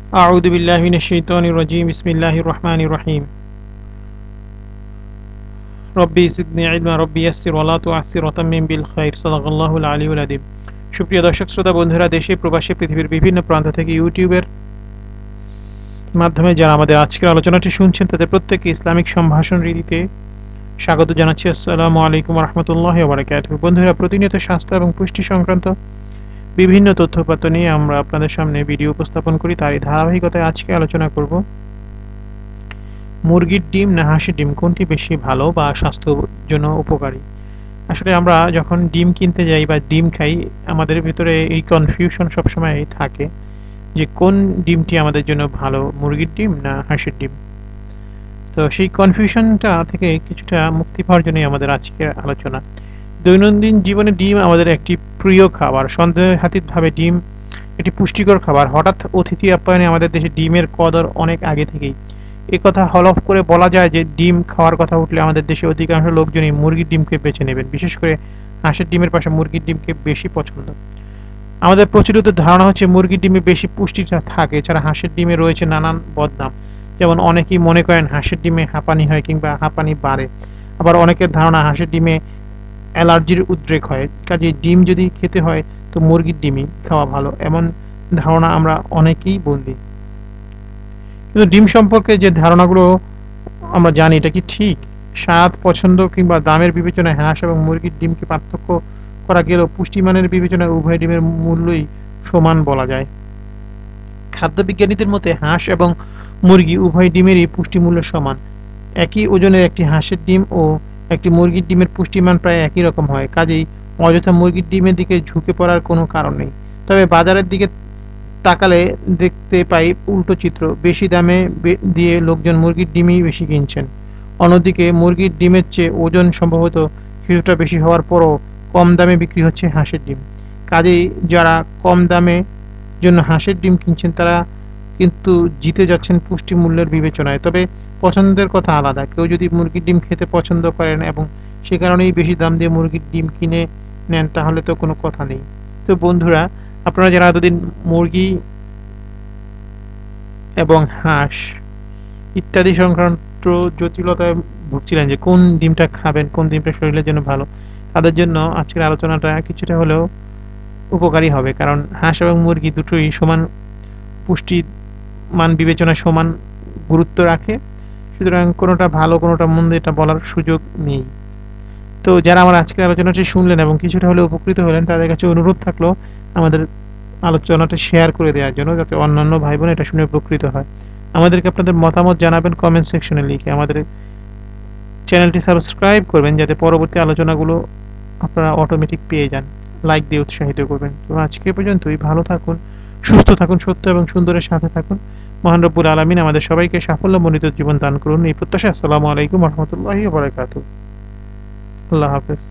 أعوذ بالله من الشيطان الرجيم بسم الله الرحمن الرحيم ربي زدني علما ربي يسر ولا تعسر وتمم بالخير صدق الله العلي العظيم সুপ্রিয় দর্শক শ্রোতা বন্ধুরা দেশে প্রবাসী পৃথিবীর বিভিন্ন প্রান্ত থেকে ইউটিউবের মাধ্যমে যারা আমাদের আজকের আলোচনাটি শুনছেন তাদের প্রত্যেককে ইসলামিক সম্ভাষণ রীতিতে স্বাগত জানাচ্ছি। আসসালামু আলাইকুম ওয়া রাহমাতুল্লাহি ওয়া বারাকাতুহু। বন্ধুরা, প্রতিনিয়ত স্বাস্থ্য এবং পুষ্টি সংক্রান্ত বিভিন্ন তথ্যপাত্র নিয়ে আমরা আপনাদের সামনে ভিডিও উপস্থাপন করি। তারই ধারাবাহিকতায় আজকে আলোচনা করব মুরগির ডিম না হাঁসের ডিম কোনটি বেশি ভালো বা স্বাস্থ্যের জন্য উপকারী। আসলে আমরা যখন ডিম কিনতে যাই বা ডিম খাই, আমাদের ভিতরে এই কনফিউশন সবসময় থাকে যে কোন ডিমটি আমাদের জন্য ভালো, মুরগির ডিম না হাঁসের ডিম। তো সেই কনফিউশনটা থেকে কিছুটা মুক্তি পাওয়ার জন্যই আমাদের আজকের আলোচনা। দৈনন্দিন জীবনে ডিম আমাদের একটি প্রিয় খাবার। সন্দেহাতীতভাবে ডিম একটি পুষ্টিকর খাবার। হঠাৎ অতিথি আপ্যায়নে আমাদের দেশে ডিমের কদর অনেক আগে থেকেই। একথা হলফ করে বলা যায় যে ডিম খাওয়ার কথা উঠলে আমাদের দেশে অধিকাংশ লোকজনই মুরগির ডিমকে বেছে নেবেন। বিশেষ করে হাঁসের ডিমের পাশে মুরগির ডিমকে বেশি পছন্দ। আমাদের প্রচলিত ধারণা হচ্ছে মুরগির ডিমে বেশি পুষ্টিটা থাকে। এছাড়া হাঁসের ডিমে রয়েছে নানান বদনাম। যেমন অনেকেই মনে করেন হাঁসের ডিমে হাঁপানি হয় কিংবা হাঁপানি বাড়ে। আবার অনেকের ধারণা হাঁসের ডিমে অ্যালার্জির উদ্রেক হয়। কাজেই ডিম যদি খেতে হয় তো মুরগির ডিমই খাওয়া ভালো, এমন ধারণা আমরা অনেকেই বন্দি। কিন্তু ডিম সম্পর্কে যে ধারণাগুলো আমরা জানি, এটা কি ঠিক? স্বাদ, পছন্দ কিংবা দামের বিবেচনায় হাঁস এবং মুরগির ডিমকে পার্থক্য করা গেলেও পুষ্টিমানের বিবেচনায় উভয় ডিমের মূল্যই সমান বলা যায়। খাদ্যবিজ্ঞানীদের মতে হাঁস এবং মুরগি উভয় ডিমেরই পুষ্টিমূল্য সমান। একই ওজনের একটি হাঁসের ডিম ও একটি মুরগির ডিমের পুষ্টিমান প্রায় একই রকম হয়। কাজেই অযথা মুরগির ডিমের দিকে ঝুঁকে পড়ার কোনো কারণ নেই। তবে বাজারের দিকে তাকালে দেখতে পাই উল্টো চিত্র। বেশি দামে দিয়ে লোকজন মুরগির ডিমই বেশি কিনছেন। অন্যদিকে মুরগির ডিমের চেয়ে ওজন সম্ভবত কিছুটা বেশি হওয়ার পরও কম দামে বিক্রি হচ্ছে হাঁসের ডিম। কাজেই যারা কম দামে জন্য হাঁসের ডিম কিনছেন তারা কিন্তু জিতে যাচ্ছেন পুষ্টি মূল্যের বিবেচনায়। তবে পছন্দের কথা আলাদা। কেউ যদি মুরগির ডিম খেতে পছন্দ করেন এবং সে কারণেই বেশি দাম দিয়ে মুরগির ডিম কিনে নেন, তাহলে তো কোনো কথা নেই। তো বন্ধুরা, আপনারা যারা এতদিন মুরগি এবং হাঁস ইত্যাদি সংক্রান্ত জটিলতায় ভুগছিলেন যে কোন ডিমটা খাবেন, কোন ডিমটা শরীরের জন্য ভালো, তাদের জন্য আজকের আলোচনাটা কিছুটা হলেও উপকারী হবে। কারণ হাঁস এবং মুরগি দুটোই সমান পুষ্টির মান বিবেচনায় সমান গুরুত্ব রাখে। সুতরাং কোনোটা ভালো কোনোটা মন্দ এটা বলার সুযোগ নেই। তো যারা আমার আজকের আলোচনাটি শুনলেন এবং কিছুটা হলেও উপকৃত হলেন, তাদের কাছে অনুরোধ থাকলো আমাদের আলোচনাটা শেয়ার করে দেওয়ার জন্য, যাতে অন্যান্য ভাই বোন এটা শুনে উপকৃত হয়। আমাদেরকে আপনাদের মতামত জানাবেন কমেন্ট সেকশনে লিখে। আমাদের চ্যানেলটি সাবস্ক্রাইব করবেন যাতে পরবর্তী আলোচনাগুলো আপনারা অটোমেটিক পেয়ে যান। লাইক দিয়ে উৎসাহিত করবেন। তো আজকে পর্যন্তই। ভালো থাকুন, সুস্থ থাকুন, সত্য এবং সুন্দরের সাথে থাকুন। মহান রব্বুল আলামিন আমাদের সবাইকে সাফল্যমণ্ডিত জীবন দান করুন এই প্রত্যাশা। আসসালামু আলাইকুম ওয়া রাহমাতুল্লাহি ওয়া বারাকাতুহু। আল্লাহ হাফেজ।